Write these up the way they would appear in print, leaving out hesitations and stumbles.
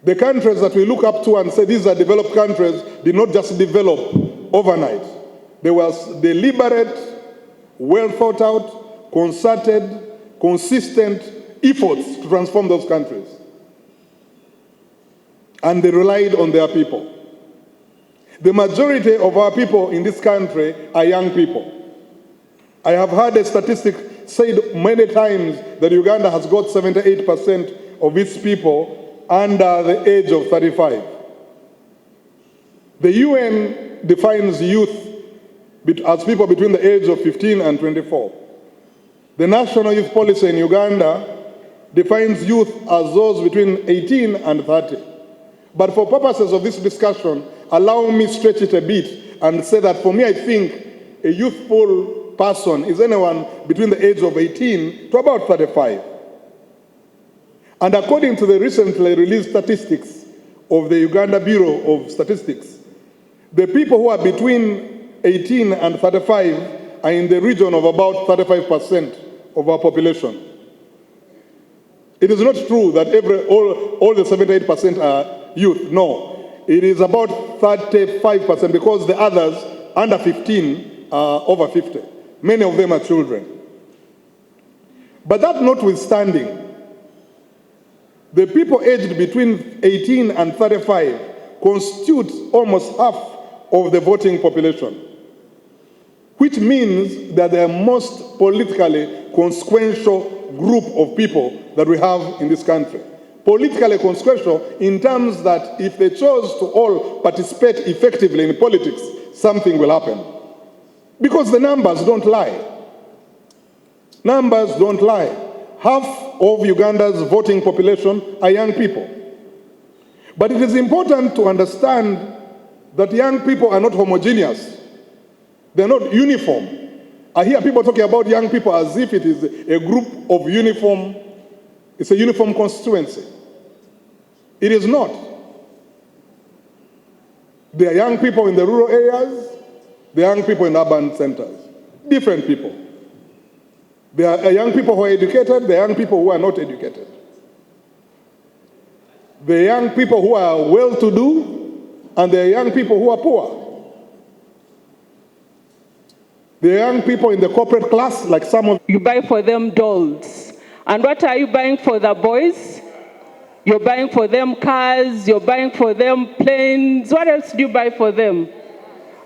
The countries that we look up to and say these are developed countries did not just develop overnight. There was deliberate, well thought out, concerted, consistent efforts to transform those countries. And they relied on their people. The majority of our people in this country are young people. I have heard a statistic said many times that Uganda has got 78% of its people under the age of 35. The UN defines youth as people between the age of 15 and 24. The National Youth Policy in Uganda defines youth as those between 18 and 30. But for purposes of this discussion, allow me to stretch it a bit and say that for me, I think a youthful person is anyone between the age of 18 to about 35. And according to the recently released statistics of the Uganda Bureau of Statistics, the people who are between 18 and 35 are in the region of about 35% of our population. It is not true that all the 78% are youth. No, it is about 35% because the others under 15 are over 50. Many of them are children. But that notwithstanding, the people aged between 18 and 35 constitute almost half of the voting population, which means that they are most politically consequential group of people that we have in this country. Politically consequential in terms that if they chose to all participate effectively in politics, something will happen. Because the numbers don't lie. Numbers don't lie. Half of Uganda's voting population are young people. But it is important to understand that young people are not homogeneous. They're not uniform. I hear people talking about young people as if it is a group of uniform, it's a uniform constituency. It is not. There are young people in the rural areas, there are young people in urban centers. Different people. There are young people who are educated, there are young people who are not educated. There are young people who are well-to-do, and there are young people who are poor. There are young people in the corporate class, like some of you buy for them dolls. And what are you buying for the boys? You're buying for them cars, you're buying for them planes. What else do you buy for them?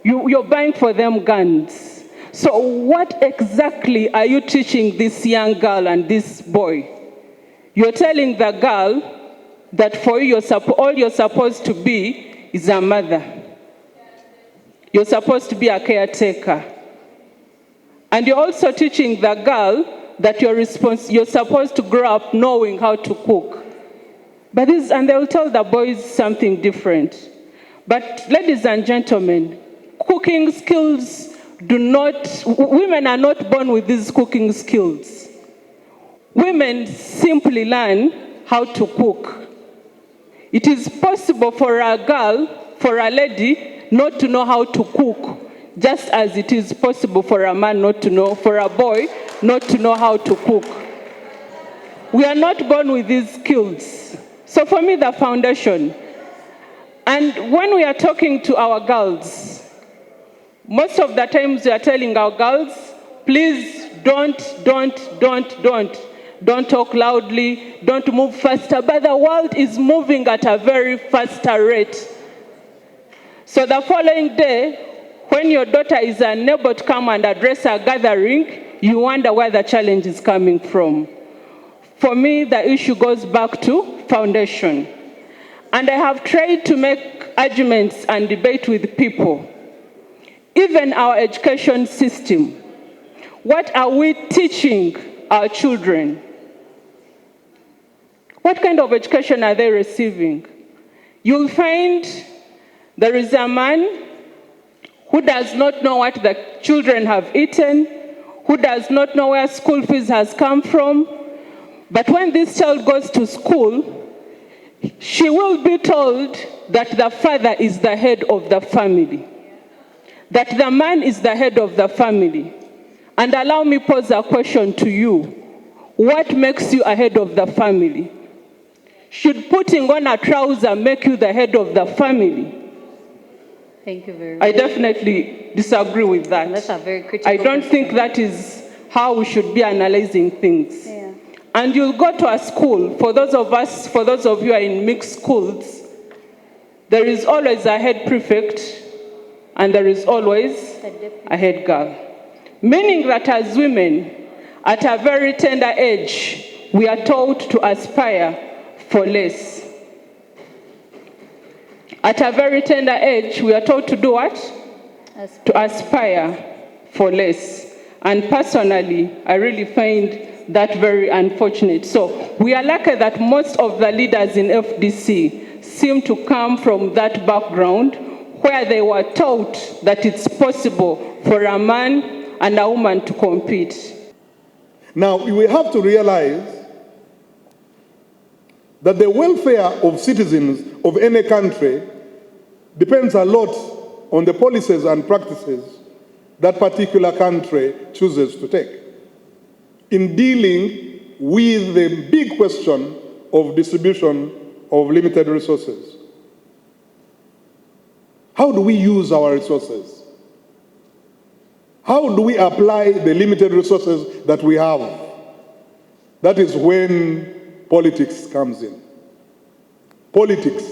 You're buying for them guns. So what exactly are you teaching this young girl and this boy? You're telling the girl that for you, all you're supposed to be is a mother. You're supposed to be a caretaker. And you're also teaching the girl that you're supposed to grow up knowing how to cook. And they will tell the boys something different. But ladies and gentlemen, cooking skills women are not born with these cooking skills. Women simply learn how to cook. It is possible for a girl, for a lady, not to know how to cook, just as it is possible for a man for a boy not to know how to cook. We are not born with these skills. So for me, the foundation. And when we are talking to our girls, most of the times we are telling our girls, please don't talk loudly, don't move faster. But the world is moving at a very faster rate. So the following day, when your daughter is unable to come and address a gathering, you wonder where the challenge is coming from. For me, the issue goes back to foundation. And I have tried to make arguments and debate with people. Even our education system, what are we teaching our children? What kind of education are they receiving? You'll find there is a man who does not know what the children have eaten, who does not know where school fees has come from. But when this child goes to school, she will be told that the father is the head of the family, that the man is the head of the family. And allow me pose a question to you. What makes you a head of the family? Should putting on a trouser make you the head of the family? Thank you very much. I definitely disagree with that. And that's a very critical I don't think perspective. that is how we should be analyzing things. Yeah. And you'll go to a school, for those of you who are in mixed schools, there is always a head prefect and there is always a head girl. Meaning that as women, at a very tender age, we are taught to aspire for less. At a very tender age, we are taught to do what? To aspire for less. And personally, I really find that very unfortunate. So we are lucky that most of the leaders in FDC seem to come from that background where they were taught that it's possible for a man and a woman to compete. Now, we have to realize that the welfare of citizens of any country depends a lot on the policies and practices that particular country chooses to take in dealing with the big question of distribution of limited resources. How do we use our resources? How do we apply the limited resources that we have? That is when politics comes in. Politics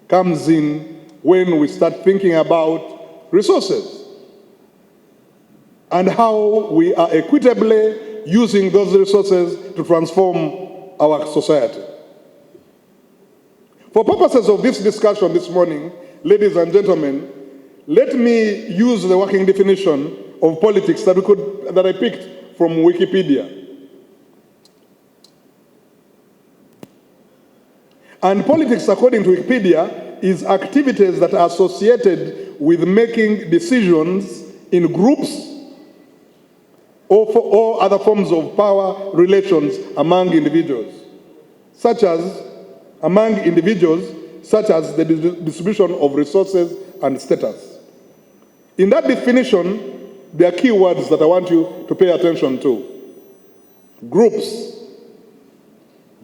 comes in when we start thinking about resources and how we are equitably using those resources to transform our society. For purposes of this discussion this morning, ladies and gentlemen, let me use the working definition of politics that I picked from Wikipedia. And politics, according to Wikipedia, is activities that are associated with making decisions in groups or other forms of power relations among individuals, such as the distribution of resources and status. In that definition, there are key words that I want you to pay attention to. Groups,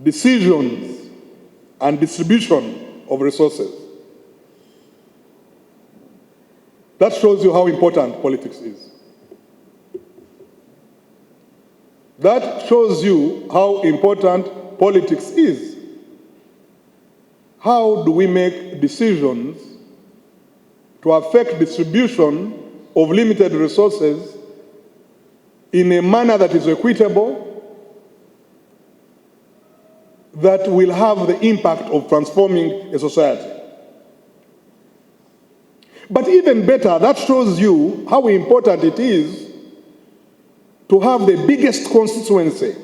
decisions, and distribution of resources. That shows you how important politics is. That shows you how important politics is. How do we make decisions to affect distribution of limited resources in a manner that is equitable, that will have the impact of transforming a society? But even better, that shows you how important it is to have the biggest constituency,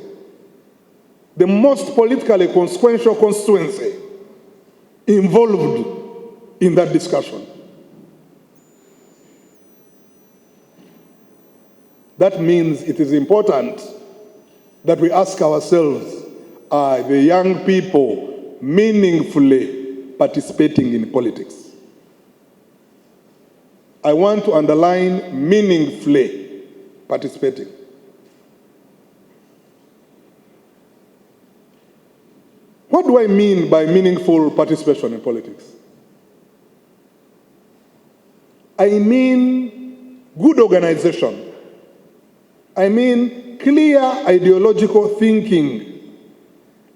the most politically consequential constituency involved in that discussion. That means it is important that we ask ourselves, are the young people meaningfully participating in politics? I want to underline meaningfully participating. What do I mean by meaningful participation in politics? I mean good organization. I mean clear ideological thinking.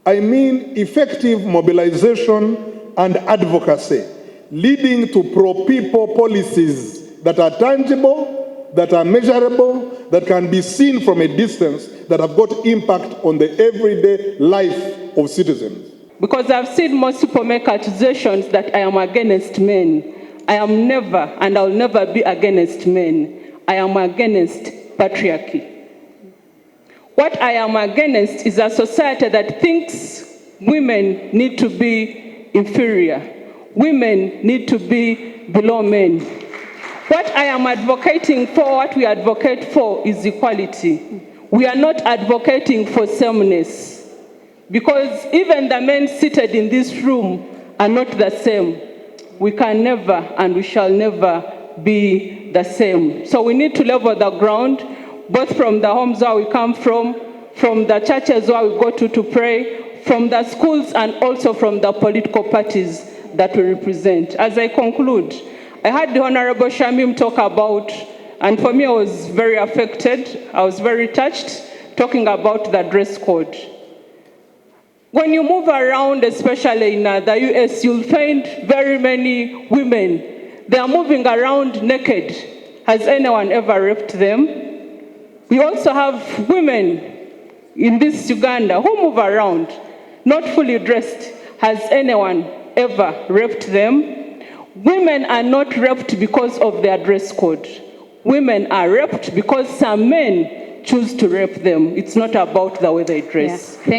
I mean effective mobilization and advocacy, leading to pro-people policies that are tangible, that are measurable, that can be seen from a distance, that have got impact on the everyday life of citizens. Because I've seen most people make accusations that I am against men. I am never, and I'll never be against men. I am against patriarchy. What I am against is a society that thinks women need to be inferior. Women need to be below men. What I am advocating for, what we advocate for, is equality. We are not advocating for sameness. Because even the men seated in this room are not the same. We can never and we shall never be the same. So we need to level the ground, both from the homes where we come from the churches where we go to pray, from the schools and also from the political parties that we represent. As I conclude, I heard the Honorable Shamim talk about, and for me I was very affected, I was very touched, talking about the dress code. When you move around, especially in the US, you'll find very many women. They are moving around naked. Has anyone ever raped them? We also have women in this Uganda who move around, not fully dressed. Has anyone ever raped them? Women are not raped because of their dress code. Women are raped because some men choose to rape them. It's not about the way they dress. Yeah.